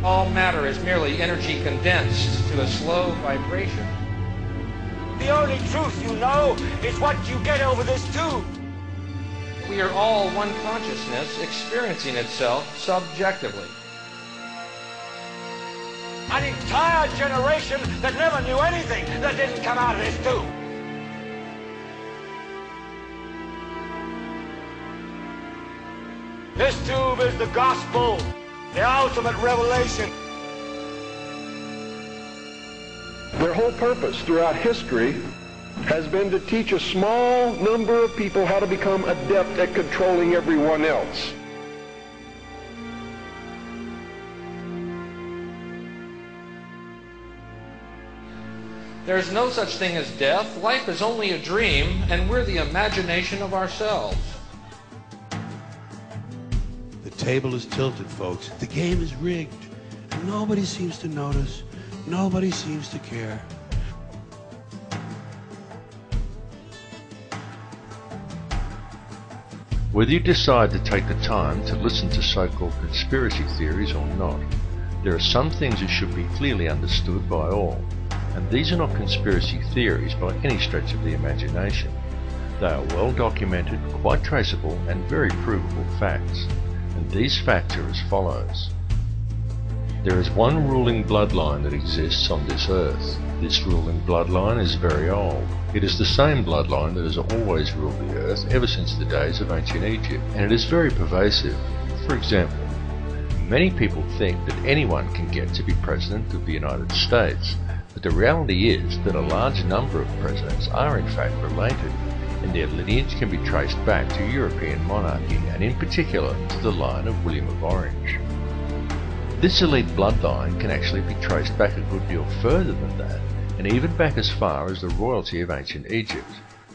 All matter is merely energy condensed to a slow vibration. The only truth you know is what you get over this tube. We are all one consciousness experiencing itself subjectively. An entire generation that never knew anything that didn't come out of this tube. This tube is the gospel, the ultimate revelation. Their whole purpose throughout history has been to teach a small number of people how to become adept at controlling everyone else. There is no such thing as death. Life is only a dream, and we're the imagination of ourselves. The table is tilted, folks. The game is rigged. Nobody seems to notice. Nobody seems to care. Whether you decide to take the time to listen to so-called conspiracy theories or not, there are some things that should be clearly understood by all. And these are not conspiracy theories by any stretch of the imagination. They are well documented, quite traceable, and very provable facts. And these facts are as follows. There is one ruling bloodline that exists on this earth. This ruling bloodline is very old. It is the same bloodline that has always ruled the earth ever since the days of ancient Egypt, and it is very pervasive. For example, many people think that anyone can get to be President of the United States, but the reality is that a large number of presidents are in fact related, and their lineage can be traced back to European monarchy, and in particular to the line of William of Orange. This elite bloodline can actually be traced back a good deal further than that, and even back as far as the royalty of ancient Egypt,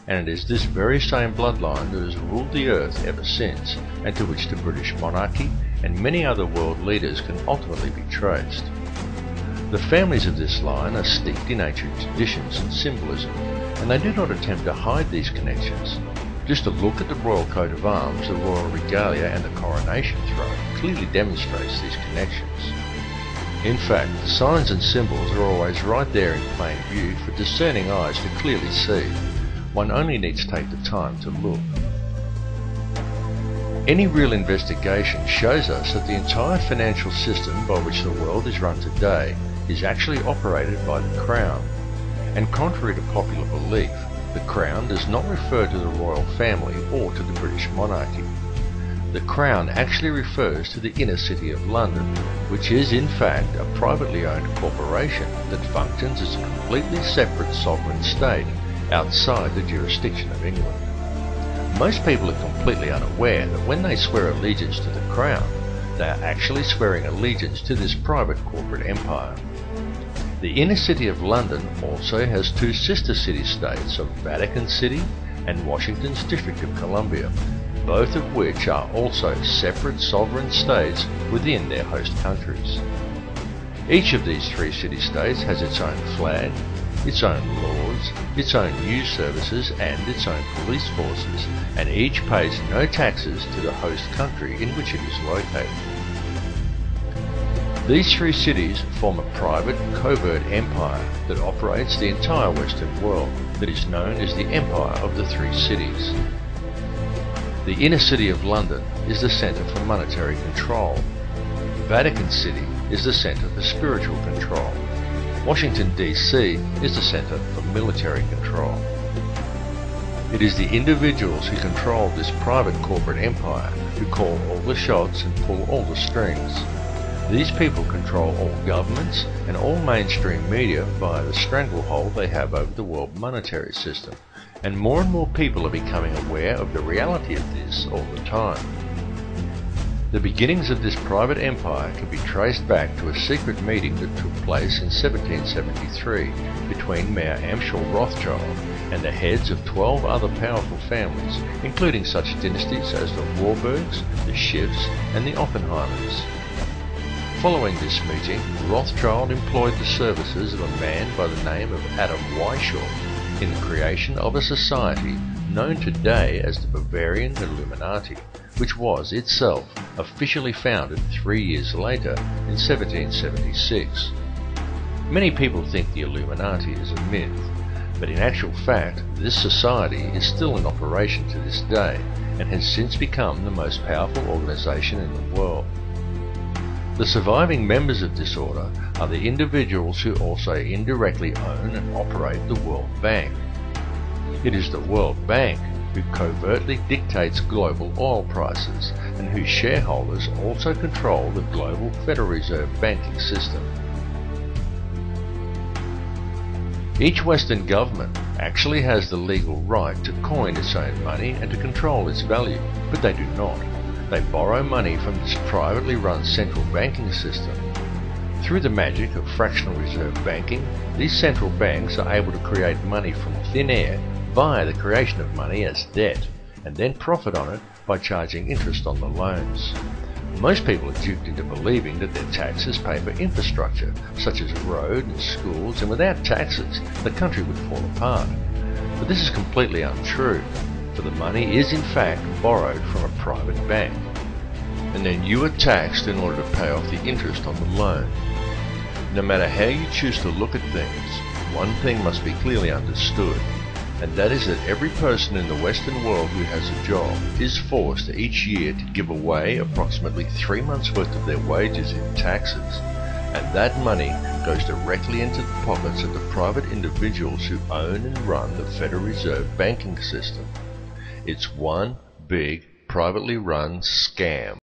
and it is this very same bloodline that has ruled the earth ever since, and to which the British monarchy and many other world leaders can ultimately be traced. The families of this line are steeped in ancient traditions and symbolism, and they do not attempt to hide these connections. Just a look at the royal coat of arms, the royal regalia and the coronation throne clearly demonstrates these connections. In fact, the signs and symbols are always right there in plain view for discerning eyes to clearly see. One only needs to take the time to look. Any real investigation shows us that the entire financial system by which the world is run today is actually operated by the Crown. And contrary to popular belief, the Crown does not refer to the royal family or to the British monarchy. The Crown actually refers to the inner city of London, which is in fact a privately owned corporation that functions as a completely separate sovereign state outside the jurisdiction of England. Most people are completely unaware that when they swear allegiance to the Crown, they are actually swearing allegiance to this private corporate empire. The inner city of London also has two sister city-states of Vatican City and Washington's District of Columbia, both of which are also separate sovereign states within their host countries. Each of these three city-states has its own flag, its own laws, its own news services and its own police forces, and each pays no taxes to the host country in which it is located. These three cities form a private, covert empire that operates the entire Western world, that is known as the Empire of the Three Cities. The inner city of London is the centre for monetary control. Vatican City is the centre for spiritual control. Washington DC is the centre for military control. It is the individuals who control this private corporate empire who call all the shots and pull all the strings. These people control all governments and all mainstream media via the stranglehold they have over the world monetary system, and more people are becoming aware of the reality of this all the time. The beginnings of this private empire can be traced back to a secret meeting that took place in 1773 between Mayor Amschel Rothschild and the heads of 12 other powerful families, including such dynasties as the Warburgs, the Schiffs and the Oppenheimers. Following this meeting, Rothschild employed the services of a man by the name of Adam Weishaupt in the creation of a society known today as the Bavarian Illuminati, which was itself officially founded 3 years later in 1776. Many people think the Illuminati is a myth, but in actual fact this society is still in operation to this day and has since become the most powerful organization in the world. The surviving members of this order are the individuals who also indirectly own and operate the World Bank. It is the World Bank who covertly dictates global oil prices and whose shareholders also control the global Federal Reserve banking system. Each Western government actually has the legal right to coin its own money and to control its value, but they do not. They borrow money from this privately run central banking system. Through the magic of fractional reserve banking, these central banks are able to create money from thin air via the creation of money as debt, and then profit on it by charging interest on the loans. Most people are duped into believing that their taxes pay for infrastructure, such as roads and schools, and without taxes, the country would fall apart. But this is completely untrue, for the money is in fact borrowed from a private bank, and then you are taxed in order to pay off the interest on the loan. No matter how you choose to look at things, one thing must be clearly understood, and that is that every person in the Western world who has a job is forced each year to give away approximately 3 months' worth of their wages in taxes, and that money goes directly into the pockets of the private individuals who own and run the Federal Reserve banking system. It's one big, privately run scam.